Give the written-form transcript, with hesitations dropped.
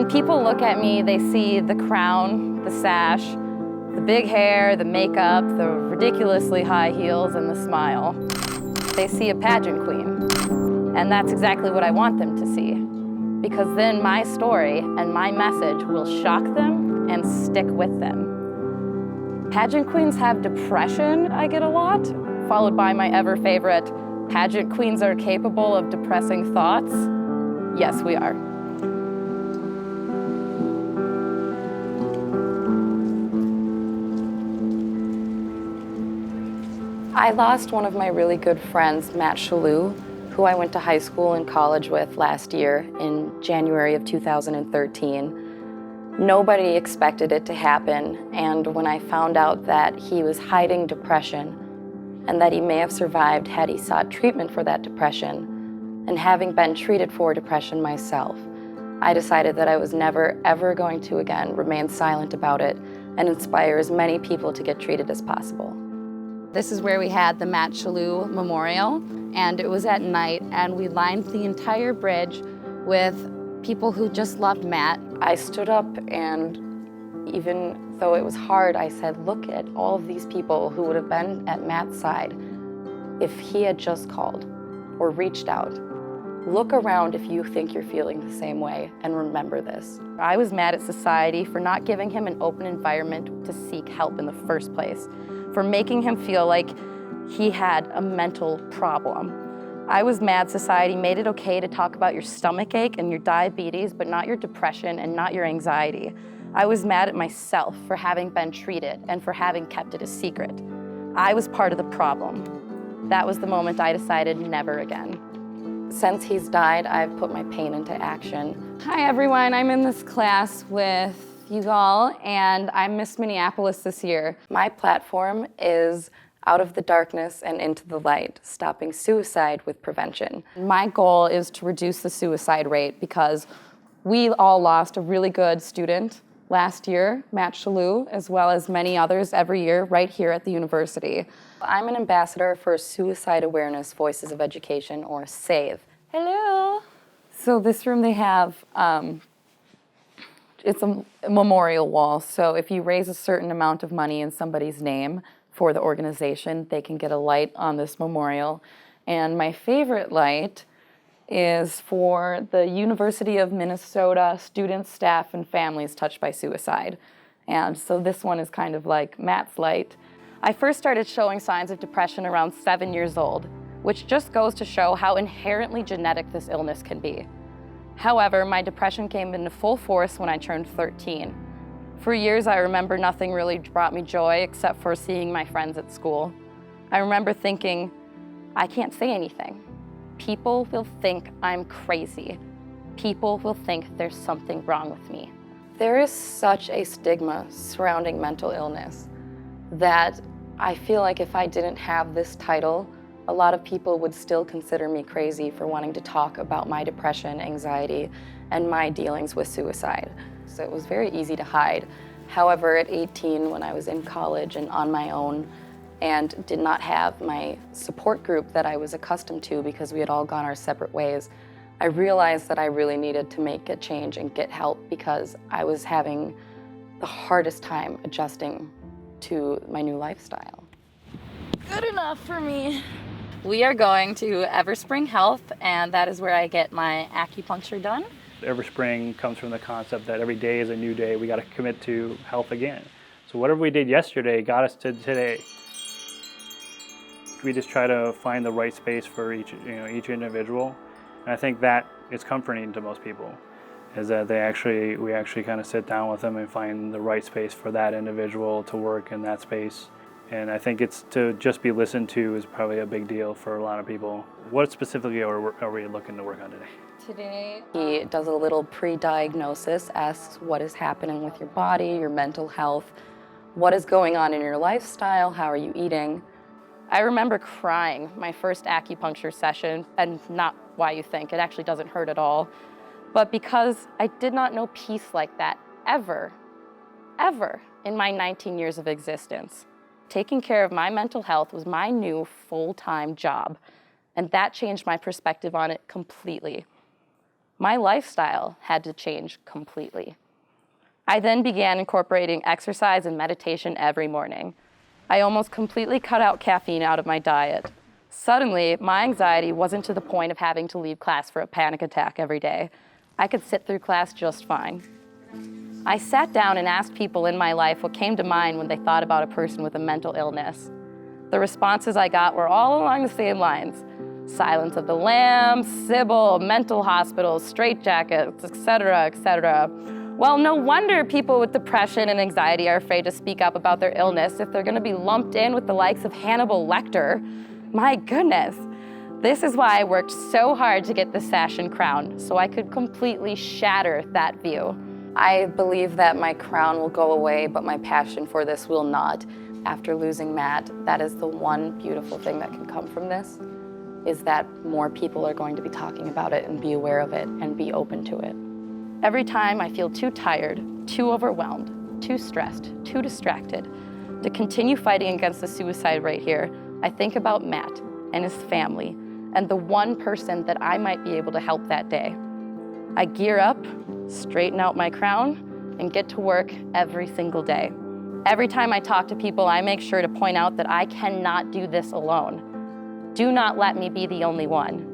When people look at me, they see the crown, the sash, the big hair, the makeup, the ridiculously high heels, and the smile. They see a pageant queen. And that's exactly what I want them to see. Because then my story and my message will shock them and stick with them. Pageant queens have depression, I get a lot, followed by my ever favorite, pageant queens are capable of depressing thoughts. Yes, we are. I lost one of my really good friends, Matt Shalou, who I went to high school and college with last year in January of 2013. Nobody expected it to happen, and when I found out that he was hiding depression and that he may have survived had he sought treatment for that depression, and having been treated for depression myself, I decided that I was never, ever going to again remain silent about it and inspire as many people to get treated as possible. This is where we had the Matt Shalou Memorial, and it was at night, and we lined the entire bridge with people who just loved Matt. I stood up, and even though it was hard, I said, look at all of these people who would have been at Matt's side if he had just called or reached out. Look around if you think you're feeling the same way, and remember this. I was mad at society for not giving him an open environment to seek help in the first place, for making him feel like he had a mental problem. I was mad society made it okay to talk about your stomach ache and your diabetes, but not your depression and not your anxiety. I was mad at myself for having been treated and for having kept it a secret. I was part of the problem. That was the moment I decided never again. Since he's died, I've put my pain into action. Hi everyone, I'm in this class with you all, and I Miss Minneapolis this year. My platform is out of the darkness and into the light, stopping suicide with prevention. My goal is to reduce the suicide rate because we all lost a really good student last year, Matt Shalou, as well as many others every year right here at the university. I'm an ambassador for Suicide Awareness Voices of Education, or SAVE. Hello. So this room they have, it's a memorial wall, so if you raise a certain amount of money in somebody's name for the organization, they can get a light on this memorial. And my favorite light is for the University of Minnesota students, staff, and families touched by suicide. And so this one is kind of like Matt's light. I first started showing signs of depression around 7 years old, which just goes to show how inherently genetic this illness can be. However, my depression came into full force when I turned 13. For years, I remember nothing really brought me joy except for seeing my friends at school. I remember thinking, I can't say anything. People will think I'm crazy. People will think there's something wrong with me. There is such a stigma surrounding mental illness that I feel like if I didn't have this title, a lot of people would still consider me crazy for wanting to talk about my depression, anxiety, and my dealings with suicide. So it was very easy to hide. However, at 18, when I was in college and on my own, and did not have my support group that I was accustomed to because we had all gone our separate ways, I realized that I really needed to make a change and get help because I was having the hardest time adjusting to my new lifestyle. Good enough for me. We are going to Everspring Health, and that is where I get my acupuncture done. Everspring comes from the concept that every day is a new day. We got to commit to health again. So whatever we did yesterday got us to today. We just try to find the right space for each individual, and I think that is comforting to most people, is that we actually kind of sit down with them and find the right space for that individual to work in that space. And I think it's to just be listened to is probably a big deal for a lot of people. What specifically are we looking to work on today? Today, he does a little pre-diagnosis, asks what is happening with your body, your mental health, what is going on in your lifestyle, how are you eating. I remember crying my first acupuncture session, and not why you think, it actually doesn't hurt at all, but because I did not know peace like that ever in my 19 years of existence. Taking care of my mental health was my new full-time job, and that changed my perspective on it completely. My lifestyle had to change completely. I then began incorporating exercise and meditation every morning. I almost completely cut out caffeine out of my diet. Suddenly, my anxiety wasn't to the point of having to leave class for a panic attack every day. I could sit through class just fine. I sat down and asked people in my life what came to mind when they thought about a person with a mental illness. The responses I got were all along the same lines: Silence of the Lambs, Sybil, mental hospitals, straitjackets, etc., etc. Well, no wonder people with depression and anxiety are afraid to speak up about their illness if they're going to be lumped in with the likes of Hannibal Lecter. My goodness. This is why I worked so hard to get this sash and crown, so I could completely shatter that view. I believe that my crown will go away, but my passion for this will not. After losing Matt, that is the one beautiful thing that can come from this, is that more people are going to be talking about it and be aware of it and be open to it. Every time I feel too tired, too overwhelmed, too stressed, too distracted to continue fighting against the suicide rate here, I think about Matt and his family and the one person that I might be able to help that day. I gear up, straighten out my crown, and get to work every single day. Every time I talk to people, I make sure to point out that I cannot do this alone. Do not let me be the only one.